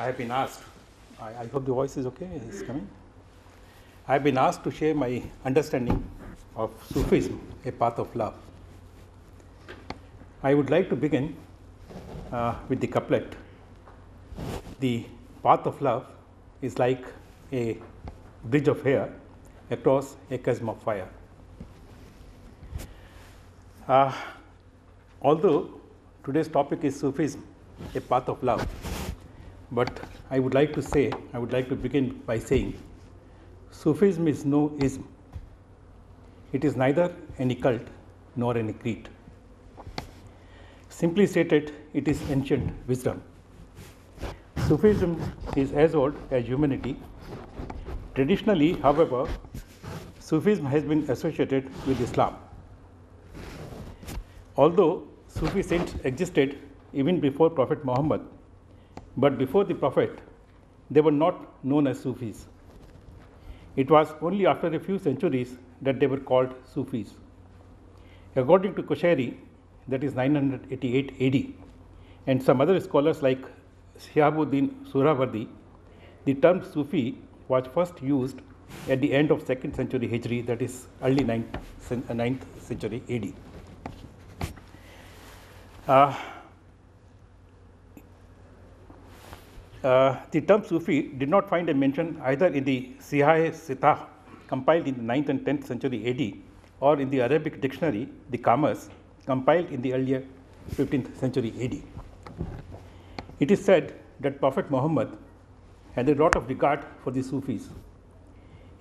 I have been asked, I hope the voice is okay, it's coming. I have been asked to share my understanding of Sufism, a path of love. I would like to begin with the couplet. The path of love is like a bridge of air across a chasm of fire. Although today's topic is Sufism, a path of love, but I would like to begin by saying Sufism is no ism. It is neither any cult nor any creed. Simply stated, it is ancient wisdom. Sufism is as old as humanity. Traditionally, however, Sufism has been associated with Islam. Although Sufi saints existed even before Prophet Muhammad, but before the Prophet, they were not known as Sufis. It was only after a few centuries that they were called Sufis. According to Qushayri, that is 988 AD, and some other scholars like Shihabuddin Surawardi, the term Sufi was first used at the end of 2nd century Hijri, that is early 9th century AD. The term Sufi did not find a mention either in the Sihah-e-Sitah compiled in the 9th and 10th century AD or in the Arabic dictionary, the Kamus, compiled in the earlier 15th century AD. It is said that Prophet Muhammad had a lot of regard for the Sufis.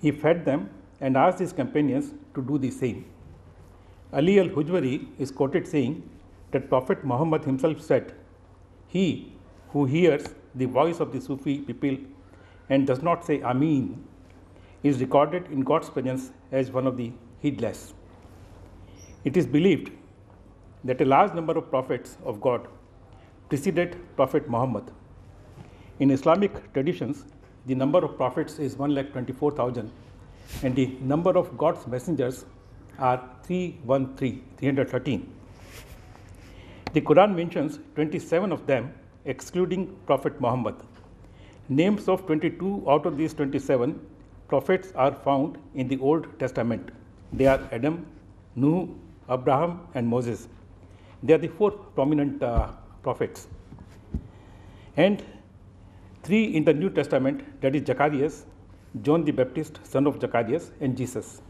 He fed them and asked his companions to do the same. Ali al-Hujwari is quoted saying that Prophet Muhammad himself said, "He who hears the voice of the Sufi people and does not say Ameen is recorded in God's presence as one of the heedless." It is believed that a large number of prophets of God preceded Prophet Muhammad. In Islamic traditions, the number of prophets is 1,24,000 and the number of God's messengers are 313. The Quran mentions 27 of them, excluding Prophet Muhammad. Names of 22 out of these 27 prophets are found in the Old Testament. They are Adam, Nuh, Abraham, and Moses. They are the 4 prominent prophets. And 3 in the New Testament, that is Zacharias, John the Baptist, son of Zacharias, and Jesus.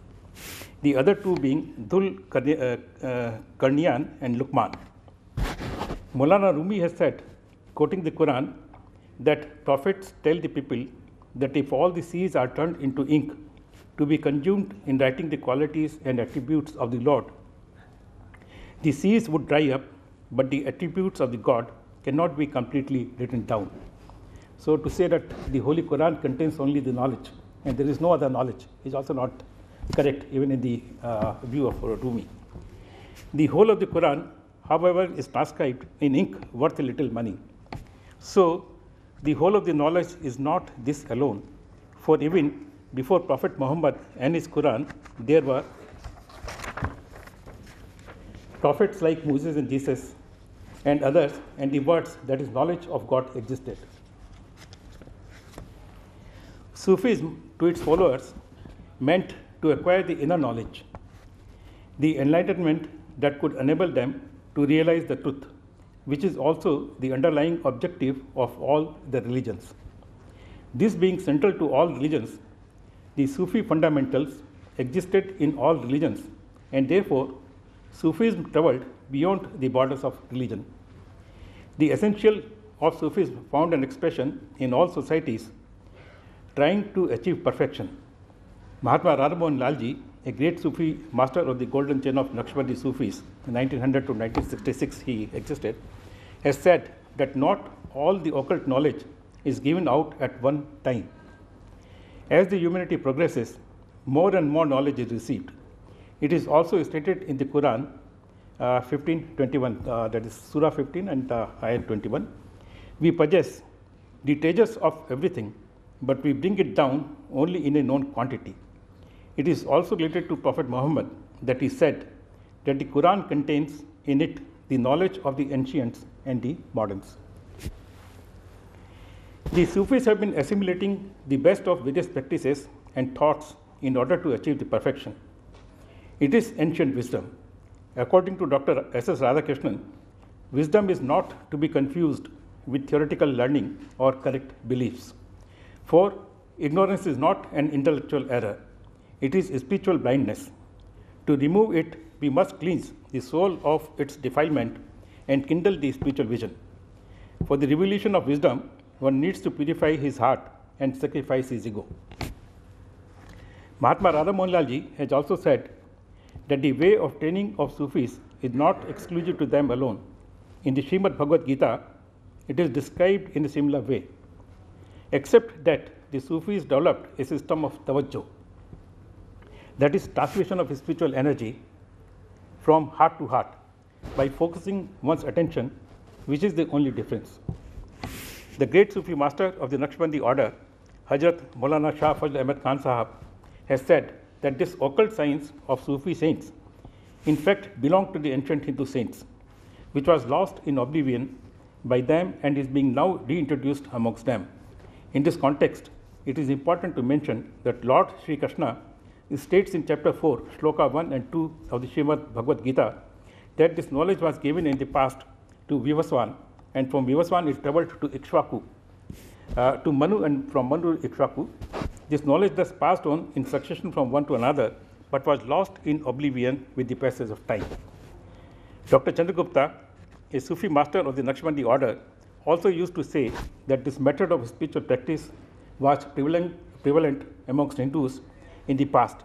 The other 2 being Dhul Karnian and Luqman. Maulana Rumi has said, quoting the Quran, that prophets tell the people that if all the seas are turned into ink to be consumed in writing the qualities and attributes of the Lord, the seas would dry up, but the attributes of the God cannot be completely written down. So to say that the Holy Quran contains only the knowledge and there is no other knowledge is also not correct, even in the view of Rumi. The whole of the Quran, however, is transcribed in ink worth a little money. So the whole of the knowledge is not this alone, for even before Prophet Muhammad and his Quran, there were prophets like Moses and Jesus and others, and the words, that is knowledge of God, existed. Sufism, to its followers, meant to acquire the inner knowledge, the enlightenment that could enable them to realize the truth, which is also the underlying objective of all the religions. This being central to all religions, the Sufi fundamentals existed in all religions, and therefore Sufism traveled beyond the borders of religion. The essential of Sufism found an expression in all societies trying to achieve perfection. Mahatma Radhamohan Lalji, a great Sufi master of the golden chain of Naqshbandi Sufis, in 1900 to 1966 he existed, has said that not all the occult knowledge is given out at one time. As the humanity progresses, more and more knowledge is received. It is also stated in the Quran 15:21, that is Surah 15 and Ayat 21. We possess the treasures of everything, but we bring it down only in a known quantity. It is also related to Prophet Muhammad that he said that the Quran contains in it the knowledge of the ancients and the moderns. The Sufis have been assimilating the best of various practices and thoughts in order to achieve the perfection. It is ancient wisdom. According to Dr. S.S. Radhakrishnan, wisdom is not to be confused with theoretical learning or correct beliefs. For ignorance is not an intellectual error, it is spiritual blindness. To remove it, we must cleanse the soul of its defilement and kindle the spiritual vision. For the revelation of wisdom, one needs to purify his heart and sacrifice his ego. Mahatma Radha Mohan Lal Ji has also said that the way of training of Sufis is not exclusive to them alone. In the Srimad Bhagavad Gita, it is described in a similar way, except that the Sufis developed a system of tawajjuh, that is, transmission of spiritual energy from heart to heart by focusing one's attention, which is the only difference. The great Sufi master of the Naqshbandi order, Hazrat Maulana Shah Fazl Ahmad Khan Sahab, has said that this occult science of Sufi saints in fact belonged to the ancient Hindu saints, which was lost in oblivion by them and is being now reintroduced amongst them. In this context, it is important to mention that Lord Sri Krishna states in chapter 4, shloka 1 and 2 of the Srimad Bhagavad Gita that this knowledge was given in the past to Vivaswan, and from Vivaswan it traveled to Ikshvaku, to Manu, and from Manu to Ikshvaku. This knowledge thus passed on in succession from one to another, but was lost in oblivion with the passage of time. Dr. Chandragupta, a Sufi master of the Naqshbandi order, also used to say that this method of spiritual practice was prevalent amongst Hindus in the past.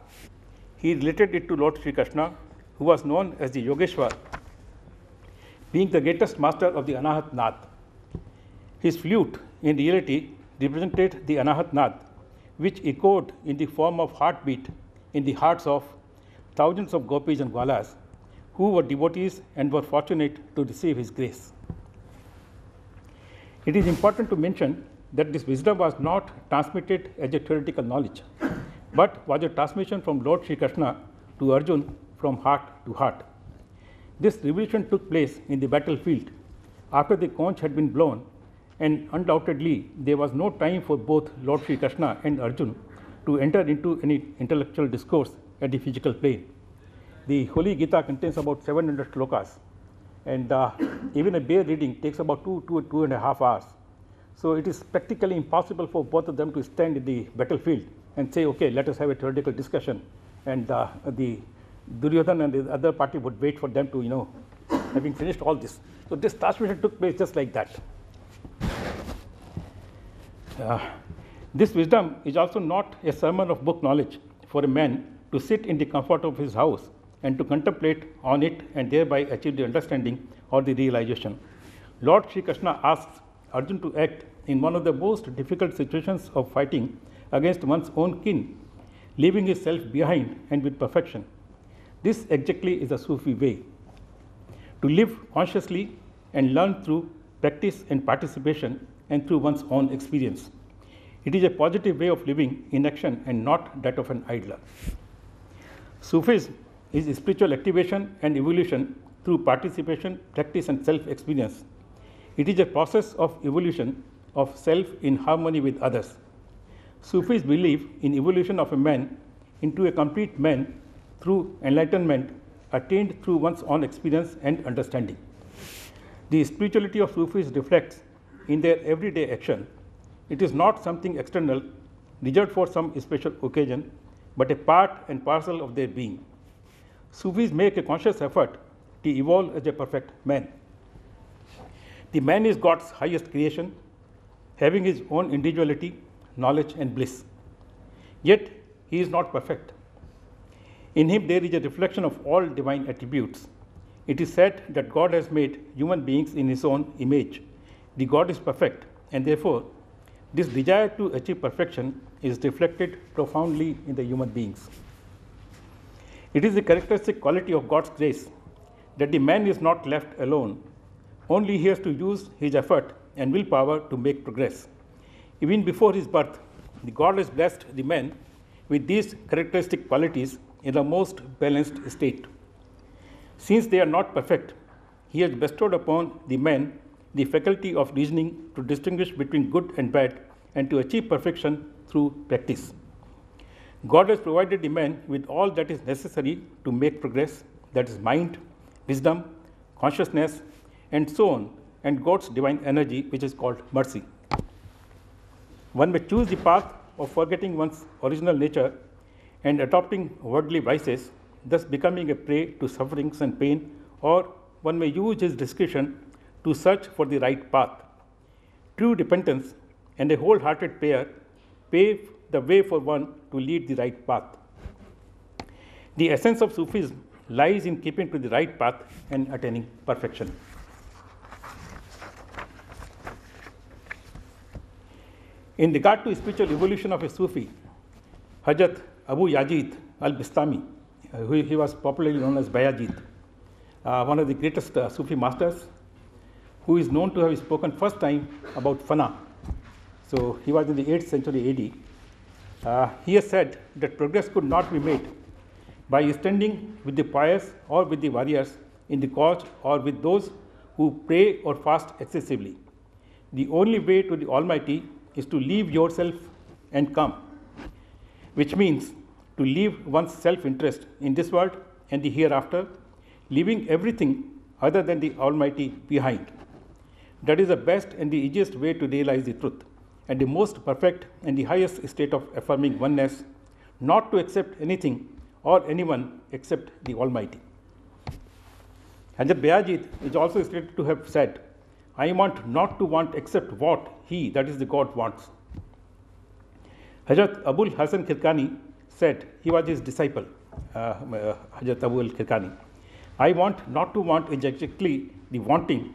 He related it to Lord Sri Krishna, who was known as the Yogeshwar, being the greatest master of the Anahat Naad. His flute, in reality, represented the Anahat Naad, which echoed in the form of heartbeat in the hearts of thousands of gopis and gwalas who were devotees and were fortunate to receive his grace. It is important to mention that this wisdom was not transmitted as a theoretical knowledge, but was a transmission from Lord Sri Krishna to Arjun from heart to heart. This revelation took place in the battlefield after the conch had been blown, and undoubtedly there was no time for both Lord Sri Krishna and Arjun to enter into any intellectual discourse at the physical plane. The Holy Gita contains about 700 shlokas, and even a bare reading takes about 2.5 hours. So it is practically impossible for both of them to stand in the battlefield and say, okay, let us have a theoretical discussion, and the Duryodhana and the other party would wait for them to, having finished all this. So this transmission took place just like that. This wisdom is also not a sermon of book knowledge for a man to sit in the comfort of his house and to contemplate on it and thereby achieve the understanding or the realization. Lord Sri Krishna asks Arjun to act in one of the most difficult situations of fighting against one's own kin, leaving his self behind and with perfection. This exactly is a Sufi way, to live consciously and learn through practice and participation and through one's own experience. It is a positive way of living in action and not that of an idler. Sufism is spiritual activation and evolution through participation, practice, and self-experience. It is a process of evolution of self in harmony with others. Sufis believe in evolution of a man into a complete man through enlightenment attained through one's own experience and understanding. The spirituality of Sufis reflects in their everyday action. It is not something external, reserved for some special occasion, but a part and parcel of their being. Sufis make a conscious effort to evolve as a perfect man. The man is God's highest creation, having his own individuality, knowledge, and bliss. Yet, he is not perfect. In him, there is a reflection of all divine attributes. It is said that God has made human beings in his own image. The God is perfect, and therefore, this desire to achieve perfection is reflected profoundly in the human beings. It is the characteristic quality of God's grace that the man is not left alone. Only he has to use his effort and willpower to make progress. Even before his birth, the God has blessed the man with these characteristic qualities in the most balanced state. Since they are not perfect, he has bestowed upon the man the faculty of reasoning to distinguish between good and bad and to achieve perfection through practice. God has provided the man with all that is necessary to make progress, that is mind, wisdom, consciousness, and so on, and God's divine energy, which is called mercy. One may choose the path of forgetting one's original nature and adopting worldly vices, thus becoming a prey to sufferings and pain, or one may use his discretion to search for the right path. True repentance and a wholehearted prayer pave the way for one to lead the right path. The essence of Sufism lies in keeping to the right path and attaining perfection. In regard to spiritual evolution of a Sufi, Hazrat Abu Yazid al-Bistami, he was popularly known as Bayazid, one of the greatest Sufi masters, who is known to have spoken first time about fana. So he was in the 8th century AD. He has said that progress could not be made by standing with the pious or with the warriors in the cause or with those who pray or fast excessively. The only way to the Almighty is to leave yourself and come, which means to leave one's self-interest in this world and the hereafter, leaving everything other than the Almighty behind. That is the best and the easiest way to realize the truth, and the most perfect and the highest state of affirming oneness, not to accept anything or anyone except the Almighty. Hazrat Bayazid is also stated to have said, I want not to want except what he, that is the God, wants. Hazrat Abul Hasan Kirkani said, he was his disciple, Hazrat Abul Kirkani, I want not to want is exactly the wanting,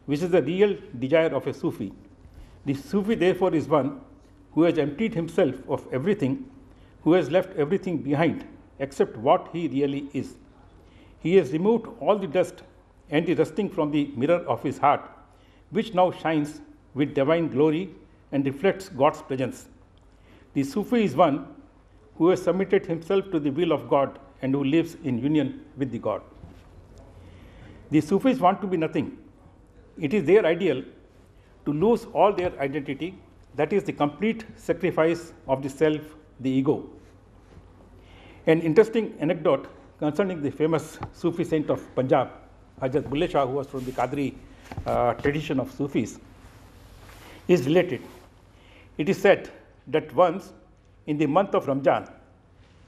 which is the real desire of a Sufi. The Sufi therefore is one who has emptied himself of everything, who has left everything behind except what he really is. He has removed all the dust and the rusting from the mirror of his heart, which now shines with divine glory and reflects God's presence. The Sufi is one who has submitted himself to the will of God and who lives in union with the God. The Sufis want to be nothing. It is their ideal to lose all their identity, that is the complete sacrifice of the self, the ego. An interesting anecdote concerning the famous Sufi saint of Punjab, Hazrat Bulle Shah, who was from the Qadri tradition of Sufis, is related. It is said that once in the month of Ramjan,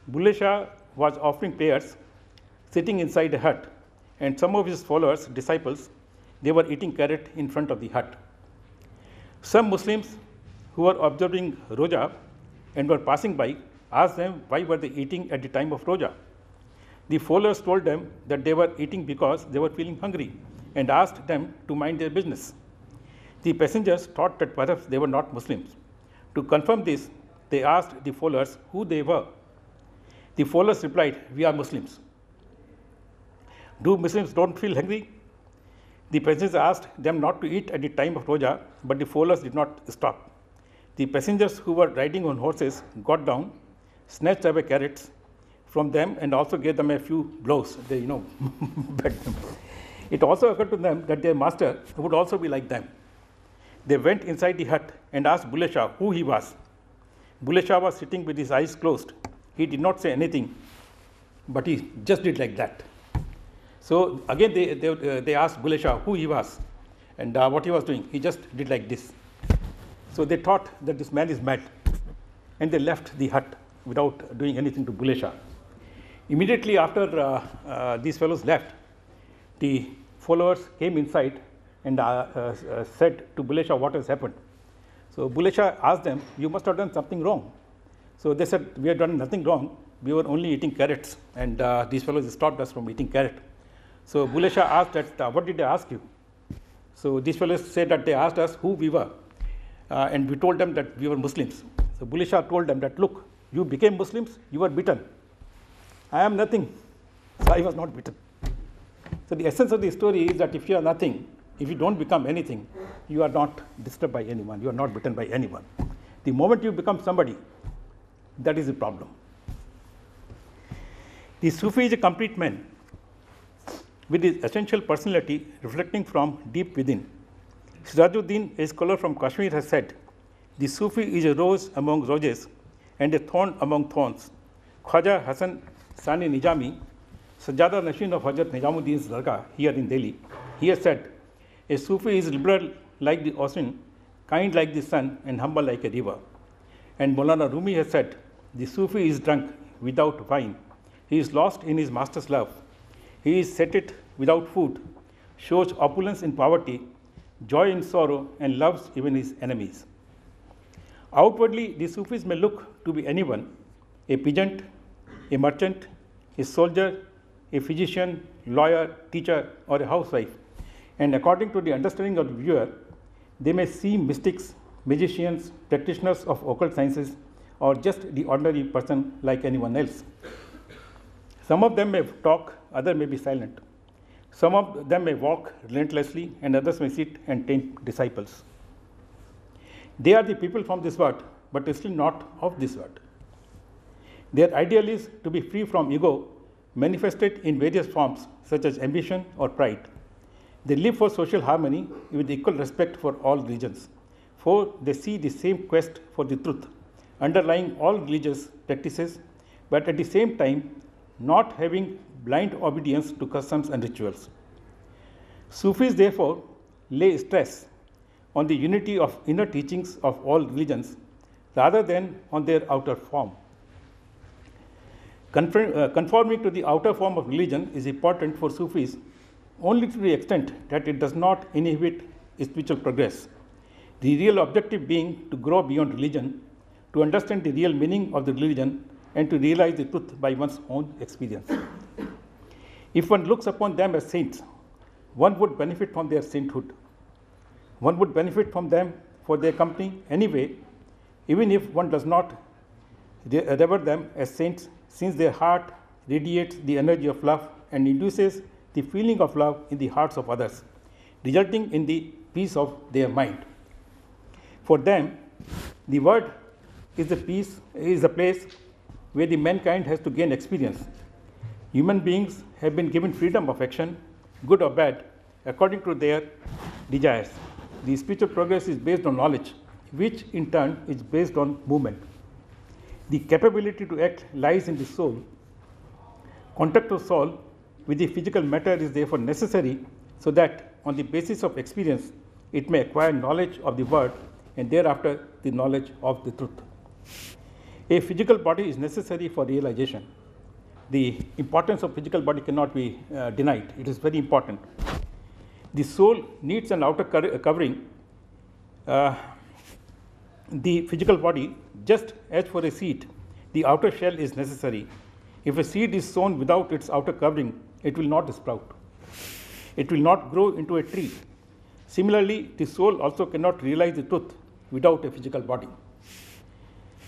Bulle Shah was offering prayers sitting inside a hut, and some of his followers, disciples, they were eating carrot in front of the hut. Some Muslims who were observing Roja and were passing by asked them why were they eating at the time of Roja. The followers told them that they were eating because they were feeling hungry and asked them to mind their business. The passengers thought that perhaps they were not Muslims. To confirm this, they asked the followers who they were. The followers replied, we are Muslims. Do Muslims don't feel hungry? The passengers asked them not to eat at the time of Roja, but the followers did not stop. The passengers who were riding on horses got down, snatched away carrots from them, and also gave them a few blows. They, begged them. It also occurred to them that their master would also be like them. They went inside the hut and asked Bulle Shah who he was. Bulle Shah was sitting with his eyes closed. He did not say anything, but he just did like that. So again, they asked Bulle Shah who he was and what he was doing. He just did like this. So they thought that this man is mad, and they left the hut without doing anything to Bulle Shah. Immediately after these fellows left, the followers came inside and said to Bulle Shah what has happened. So Bulle Shah asked them, you must have done something wrong. So they said, we have done nothing wrong. We were only eating carrots, and these fellows stopped us from eating carrot. So Bulle Shah asked that, what did they ask you? So these fellows said that they asked us who we were, and we told them that we were Muslims. So Bulle Shah told them that, look, you became Muslims, you were beaten. I am nothing, so I was not beaten. So the essence of the story is that if you are nothing, if you don't become anything, you are not disturbed by anyone, you are not beaten by anyone. The moment you become somebody, that is the problem. The Sufi is a complete man with his essential personality reflecting from deep within. Sirajuddin, a scholar from Kashmir, has said, "The Sufi is a rose among roses and a thorn among thorns." Khwaja Hassan Sani Nizami, Sajjada Nashin of Hazrat Nizamuddin's Dargah here in Delhi, he has said, "A Sufi is liberal like the ocean, kind like the sun, and humble like a river." And Maulana Rumi has said, "The Sufi is drunk without wine. He is lost in his master's love. He is sated without food, shows opulence in poverty, joy in sorrow, and loves even his enemies." Outwardly, the Sufis may look to be anyone: a peasant, a merchant, a soldier, a physician, lawyer, teacher, or a housewife. And according to the understanding of the viewer, they may seem mystics, magicians, practitioners of occult sciences, or just the ordinary person like anyone else. Some of them may talk, others may be silent. Some of them may walk relentlessly, and others may sit and train disciples. They are the people from this world, but still not of this world. Their ideal is to be free from ego, manifested in various forms such as ambition or pride. They live for social harmony with equal respect for all religions, for they see the same quest for the truth underlying all religious practices, but at the same time not having blind obedience to customs and rituals. Sufis, therefore, lay stress on the unity of inner teachings of all religions rather than on their outer form. Conforming to the outer form of religion is important for Sufis only to the extent that it does not inhibit spiritual progress, the real objective being to grow beyond religion, to understand the real meaning of the religion, and to realize the truth by one's own experience. If one looks upon them as saints, one would benefit from their sainthood. One would benefit from them for their company anyway, even if one does not revere them as saints, since their heart radiates the energy of love and induces the feeling of love in the hearts of others, resulting in the peace of their mind. For them, the world is the place where the mankind has to gain experience. Human beings have been given freedom of action, good or bad, according to their desires. The spiritual progress is based on knowledge, which in turn is based on movement. The capability to act lies in the soul. Contact of soul with the physical matter is therefore necessary so that on the basis of experience it may acquire knowledge of the world and thereafter the knowledge of the truth. A physical body is necessary for realization. The importance of physical body cannot be denied. It is very important. The soul needs an outer covering, the physical body, just as for a seed, the outer shell is necessary. If a seed is sown without its outer covering, it will not sprout. It will not grow into a tree. Similarly, the soul also cannot realize the truth without a physical body.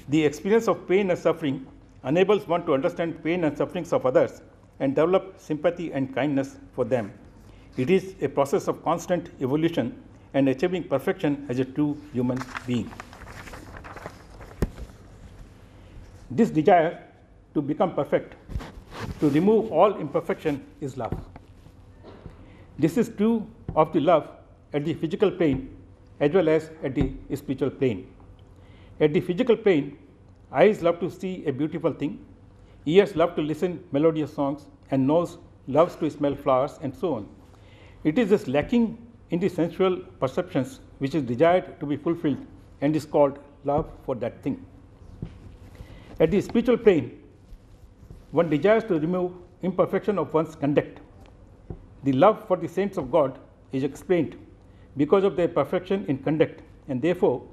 The experience of pain and suffering enables one to understand pain and sufferings of others and develop sympathy and kindness for them. It is a process of constant evolution and achieving perfection as a true human being. This desire to become perfect, to remove all imperfection, is love. This is true of the love at the physical plane as well as at the spiritual plane. At the physical plane, eyes love to see a beautiful thing, ears love to listen melodious songs, and nose loves to smell flowers, and so on. It is this lacking in the sensual perceptions which is desired to be fulfilled and is called love for that thing. At the spiritual plane, one desires to remove imperfection of one's conduct. The love for the saints of God is explained because of their perfection in conduct, and therefore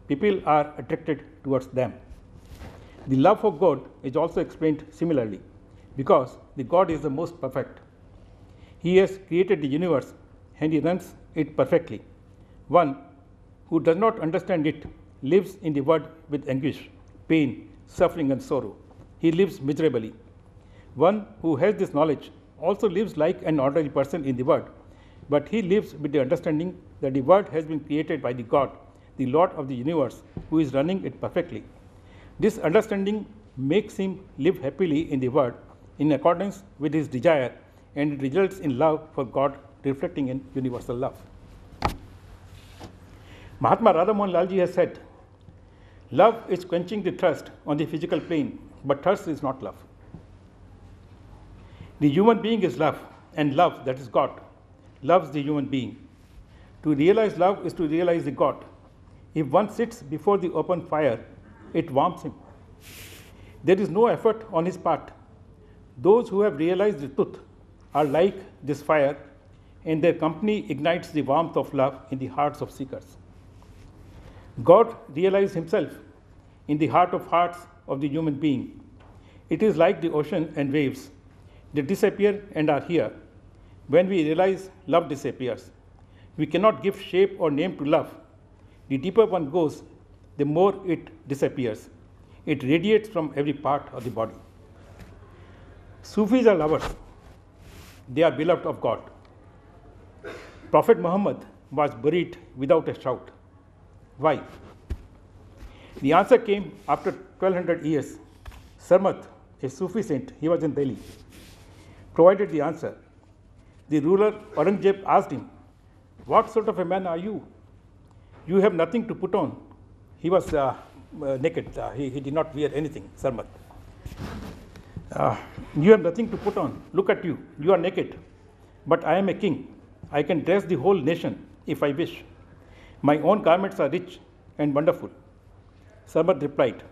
people are attracted towards them. The love for God is also explained similarly because the God is the most perfect. He has created the universe and he runs it perfectly. One who does not understand it lives in the world with anguish, pain, suffering, and sorrow. He lives miserably. One who has this knowledge also lives like an ordinary person in the world, but he lives with the understanding that the world has been created by the God, the Lord of the universe, who is running it perfectly. This understanding makes him live happily in the world in accordance with his desire, and it results in love for God reflecting in universal love. Mahatma Radhamohan Lalji has said, love is quenching the thirst on the physical plane, but thirst is not love. The human being is love, and love, that is God, loves the human being. To realize love is to realize the God. If one sits before the open fire, it warms him. There is no effort on his part. Those who have realized the truth are like this fire, and their company ignites the warmth of love in the hearts of seekers. God realized himself in the heart of hearts of the human being. It is like the ocean and waves. They disappear and are here. When we realize, love disappears. We cannot give shape or name to love. The deeper one goes, the more it disappears. It radiates from every part of the body. Sufis are lovers. They are beloved of God. Prophet Muhammad was buried without a shout. Why? The answer came after 1200 years. Sarmat, a Sufi saint, he was in Delhi, provided the answer. The ruler Aurangzeb asked him, "What sort of a man are you? You have nothing to put on." He was naked. He did not wear anything, Sarmat. You have nothing to put on. Look at you. You are naked. But I am a king. I can dress the whole nation if I wish. My own garments are rich and wonderful. Sarmat replied,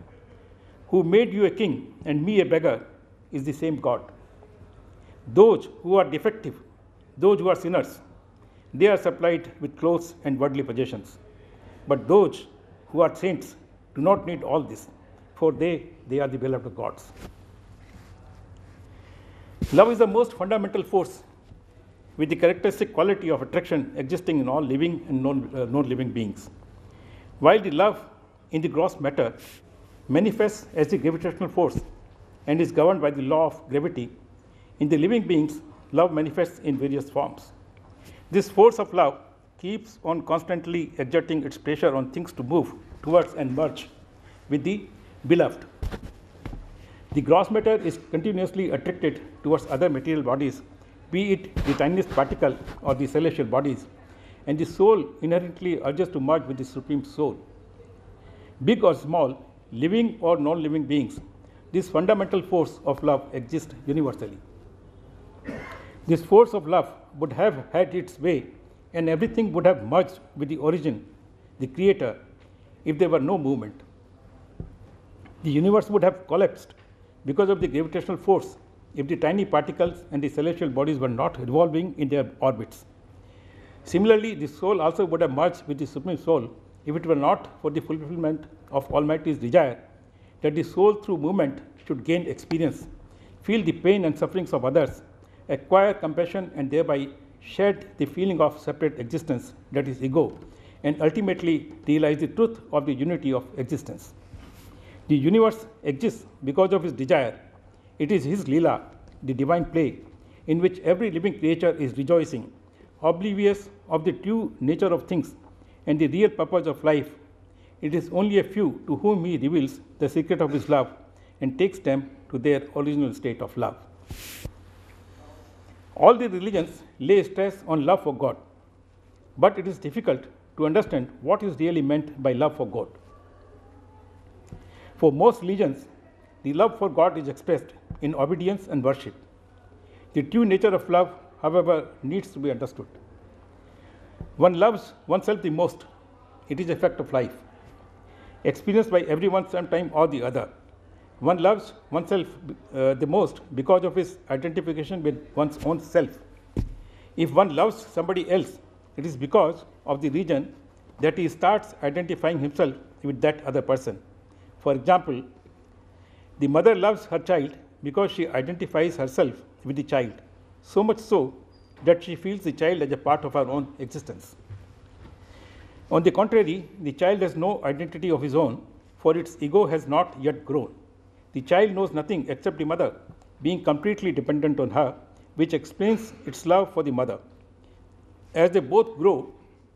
"Who made you a king and me a beggar is the same God. Those who are defective, those who are sinners, they are supplied with clothes and worldly possessions. But those who are saints do not need all this, for they are the beloved of gods." Love is the most fundamental force with the characteristic quality of attraction existing in all living and non-living beings. While the love in the gross matter manifests as the gravitational force and is governed by the law of gravity, in the living beings, love manifests in various forms. This force of love keeps on constantly exerting its pressure on things to move towards and merge with the beloved. The gross matter is continuously attracted towards other material bodies, be it the tiniest particle or the celestial bodies, and the soul inherently urges to merge with the Supreme Soul. Big or small, living or non-living beings, this fundamental force of love exists universally. This force of love would have had its way, and everything would have merged with the origin, the Creator, if there were no movement. The universe would have collapsed because of the gravitational force if the tiny particles and the celestial bodies were not revolving in their orbits. Similarly, the soul also would have merged with the Supreme Soul if it were not for the fulfillment of Almighty's desire that the soul through movement should gain experience, feel the pain and sufferings of others, acquire compassion, and thereby shed the feeling of separate existence, that is ego, and ultimately realize the truth of the unity of existence. The universe exists because of his desire. It is his Leela, the divine play, in which every living creature is rejoicing, oblivious of the true nature of things and the real purpose of life. It is only a few to whom he reveals the secret of his love and takes them to their original state of love. All the religions lay stress on love for God, but it is difficult to understand what is really meant by love for God. For most religions, the love for God is expressed in obedience and worship. The true nature of love, however, needs to be understood. One loves oneself the most. It is a fact of life, experienced by everyone sometime or the other. One loves oneself the most because of his identification with one's own self. If one loves somebody else, it is because of the reason that he starts identifying himself with that other person. For example, the mother loves her child because she identifies herself with the child, so much so that she feels the child as a part of her own existence. On the contrary, the child has no identity of his own, for its ego has not yet grown. The child knows nothing except the mother, being completely dependent on her, which explains its love for the mother. As they both grow,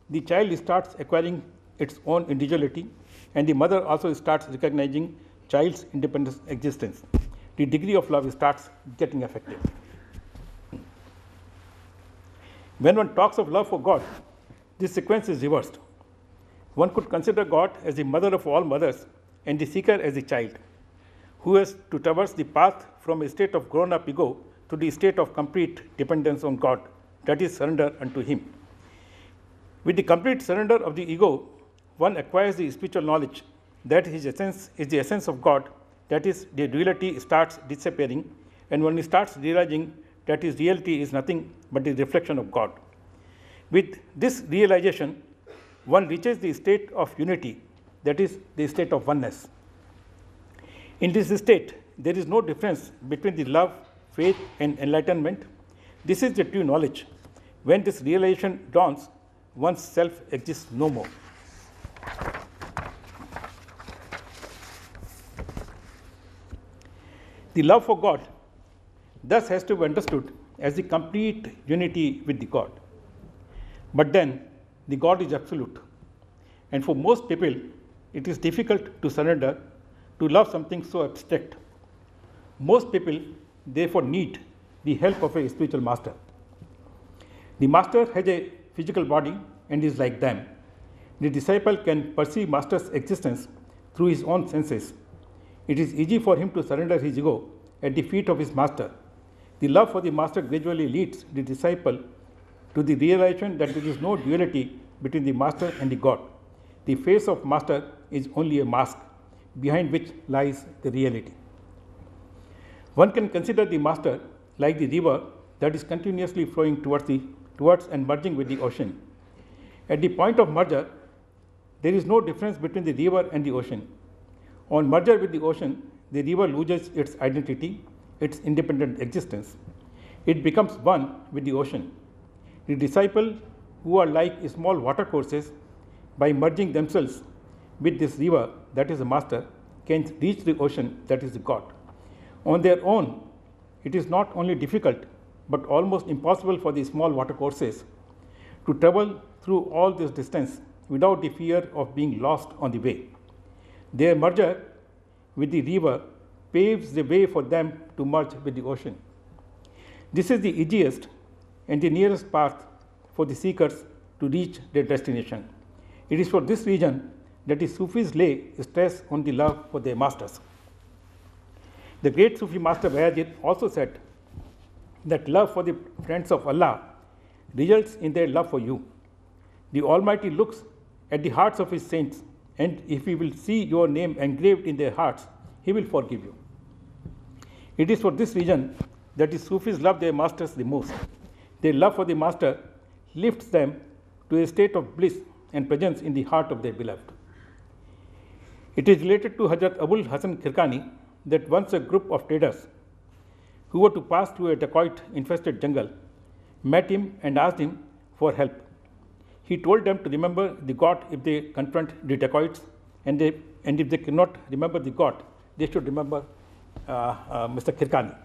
the child starts acquiring its own individuality, and the mother also starts recognizing child's independent existence. The degree of love starts getting affected. When one talks of love for God, this sequence is reversed. One could consider God as the mother of all mothers and the seeker as the child, who has to traverse the path from a state of grown-up ego to the state of complete dependence on God, that is, surrender unto Him. With the complete surrender of the ego, one acquires the spiritual knowledge that His essence is the essence of God, that is, the duality starts disappearing, and one starts realizing that his reality is nothing but the reflection of God. With this realization, one reaches the state of unity, that is, the state of oneness. In this state, there is no difference between the love, faith, and enlightenment. This is the true knowledge. When this realization dawns, one's self exists no more. The love for God thus has to be understood as the complete unity with the God. But then, the God is absolute. And for most people, it is difficult to surrender to love something so abstract. Most people, therefore, need the help of a spiritual master. The master has a physical body and is like them. The disciple can perceive master's existence through his own senses. It is easy for him to surrender his ego at the feet of his master. The love for the master gradually leads the disciple to the realization that there is no duality between the master and the God. The face of master is only a mask, behind which lies the reality. One can consider the master like the river that is continuously flowing towards and merging with the ocean. At the point of merger, there is no difference between the river and the ocean. On merger with the ocean, the river loses its identity, its independent existence. It becomes one with the ocean. The disciple, who are like small watercourses, by merging themselves with this river that is the master, can reach the ocean that is the God. On their own, it is not only difficult but almost impossible for the small watercourses to travel through all this distance without the fear of being lost on the way. Their merger with the river paves the way for them to merge with the ocean. This is the easiest and the nearest path for the seekers to reach their destination. It is for this reason that the Sufis lay stress on the love for their masters. The great Sufi master Bayazid also said that love for the friends of Allah results in their love for you. The Almighty looks at the hearts of His saints, and if He will see your name engraved in their hearts, He will forgive you. It is for this reason that the Sufis love their masters the most. Their love for the master lifts them to a state of bliss and presence in the heart of their beloved. It is related to Hazrat Abul Hasan Kirkani that once a group of traders who were to pass through a dacoit-infested jungle met him and asked him for help. He told them to remember the God if they confront the dacoits, and if they cannot remember the God, they should remember Mr. Kirkani.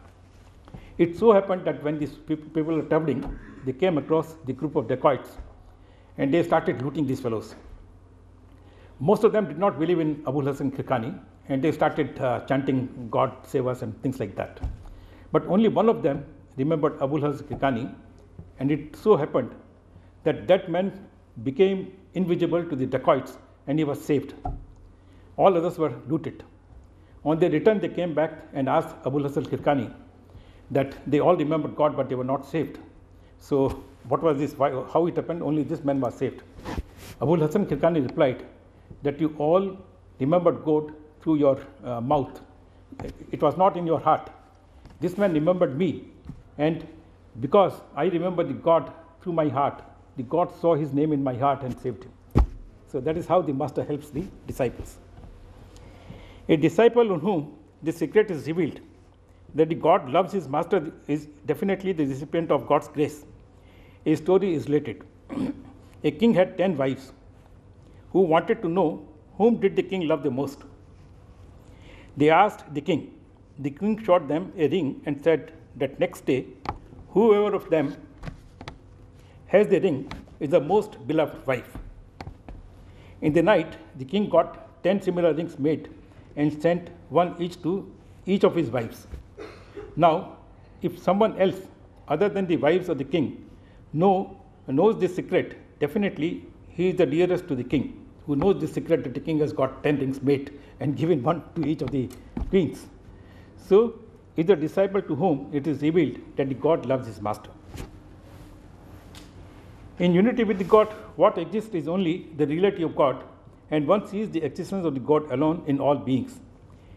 It so happened that when these people were traveling, they came across the group of dacoits, and they started looting these fellows. Most of them did not believe in Abul Hasan Kirkani, and they started chanting God save us and things like that. But only one of them remembered Abul Hasan Kirkani, and it so happened that that man became invisible to the dacoits and he was saved. All others were looted. On their return, they came back and asked Abul Hasan Kirkani that they all remembered God but they were not saved. So what was this? Why, how it happened? Only this man was saved. Abul Hasan Kirkani replied that you all remembered God through your mouth. It was not in your heart. This man remembered me, and because I remember the God through my heart, the God saw his name in my heart and saved him. So that is how the master helps the disciples. A disciple on whom this secret is revealed, that the God loves his master, is definitely the recipient of God's grace. A story is related. A king had 10 wives who wanted to know whom did the king love the most. They asked the king. The king showed them a ring and said that next day, whoever of them has the ring is the most beloved wife. In the night, the king got 10 similar rings made and sent one each to each of his wives. Now, if someone else other than the wives of the king knows this secret, definitely he is the dearest to the king. who knows the secret that the king has got 10 rings made and given one to each of the queens. So is the disciple to whom it is revealed that the God loves his master. In unity with the God, what exists is only the reality of God, and one sees the existence of the God alone in all beings.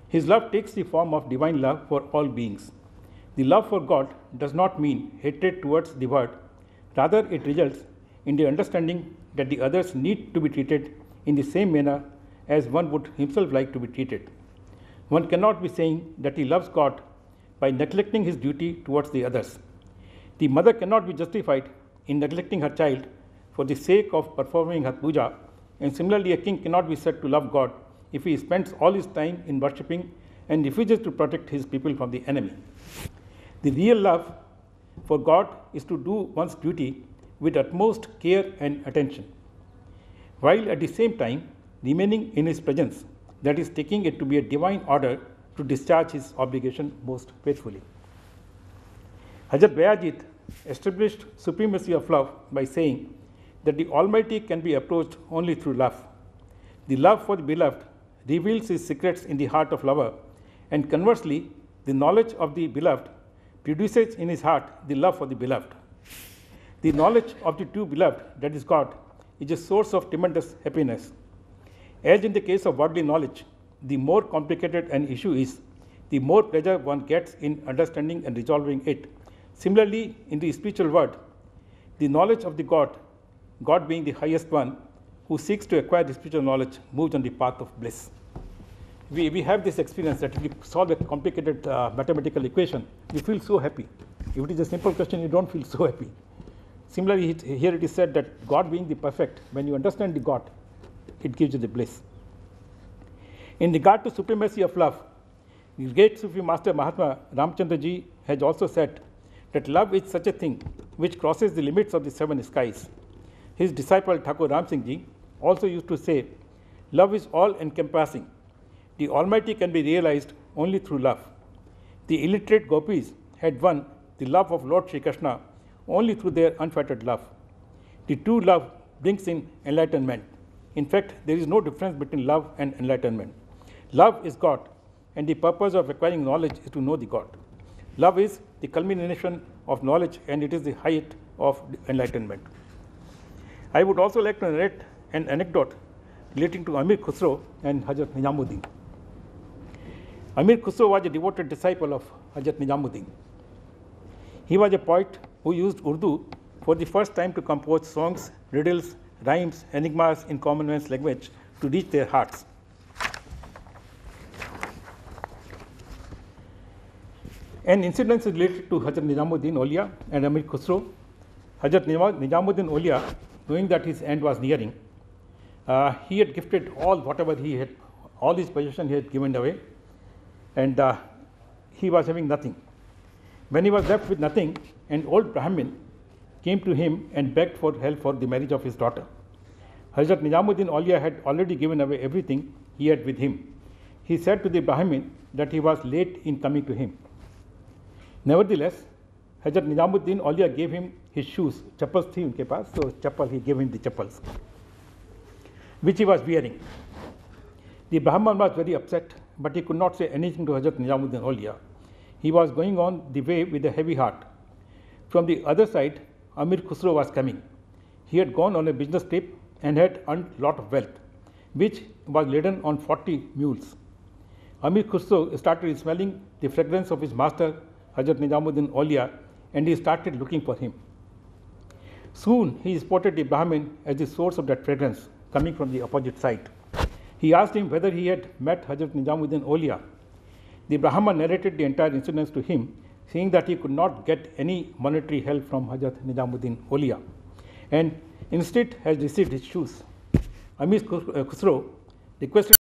His love takes the form of divine love for all beings. The love for God does not mean hatred towards the Word, rather it results in the understanding that the others need to be treated in the same manner as one would himself like to be treated. One cannot be saying that he loves God by neglecting his duty towards the others. The mother cannot be justified in neglecting her child for the sake of performing her puja, and similarly a king cannot be said to love God if he spends all his time in worshipping and refuses to protect his people from the enemy. The real love for God is to do one's duty with utmost care and attention, while at the same time remaining in his presence, that is, taking it to be a divine order to discharge his obligation most faithfully. Hazrat Bayazid established supremacy of love by saying that the Almighty can be approached only through love. The love for the beloved reveals his secrets in the heart of lover, and conversely, the knowledge of the beloved produces in his heart the love for the beloved. The knowledge of the true beloved, that is God, is a source of tremendous happiness. As in the case of worldly knowledge, the more complicated an issue is, the more pleasure one gets in understanding and resolving it. Similarly, in the spiritual world, the knowledge of the God being the highest one, who seeks to acquire the spiritual knowledge, moves on the path of bliss. We have this experience that if you solve a complicated mathematical equation, you feel so happy. If it is a simple question, you don't feel so happy. Similarly, here it is said that God being the perfect, when you understand the God, it gives you the bliss. In regard to supremacy of love, the great Sufi master Mahatma Ramchandra ji has also said that love is such a thing which crosses the limits of the seven skies. His disciple Thakur Ram Singh ji also used to say, love is all-encompassing. The Almighty can be realized only through love. The illiterate gopis had won the love of Lord Sri Krishna only through their unfettered love. The true love brings in enlightenment. In fact, there is no difference between love and enlightenment. Love is God, and the purpose of acquiring knowledge is to know the God. Love is the culmination of knowledge, and it is the height of enlightenment. I would also like to narrate an anecdote relating to Amir Khusro and Hazrat Nizamuddin. Amir Khusro was a devoted disciple of Hazrat Nizamuddin. He was a poet who used Urdu for the first time to compose songs, riddles, rhymes, enigmas in common man's language to reach their hearts. An incident is related to Hazrat Nizamuddin Aulia and Amir Khusro. Hazrat Nizamuddin Aulia, knowing that his end was nearing, he had gifted whatever he had, all his possession he had given away, and he was having nothing. When he was left with nothing, an old Brahmin came to him and begged for help for the marriage of his daughter. Hazrat Nizamuddin Aulia had already given away everything he had with him. He said to the Brahmin that he was late in coming to him. Nevertheless, Hazrat Nizamuddin Aulia gave him his shoes. Chappals thi unke paas, so chappal, he gave him the chappals, which he was wearing. The Brahman was very upset, but he could not say anything to Hazrat Nizamuddin Aulia. He was going on the way with a heavy heart. From the other side, Amir Khusro was coming. He had gone on a business trip and had earned a lot of wealth, which was laden on 40 mules. Amir Khusro started smelling the fragrance of his master, Hazrat Nizamuddin Aulia, and he started looking for him. Soon he spotted the Brahmin as the source of that fragrance coming from the opposite side. He asked him whether he had met Hazrat Nizamuddin Aulia. The Brahman narrated the entire incident to him, saying that he could not get any monetary help from Hazrat Nizamuddin Aulia, and instead has received his shoes. Amir Khusro requested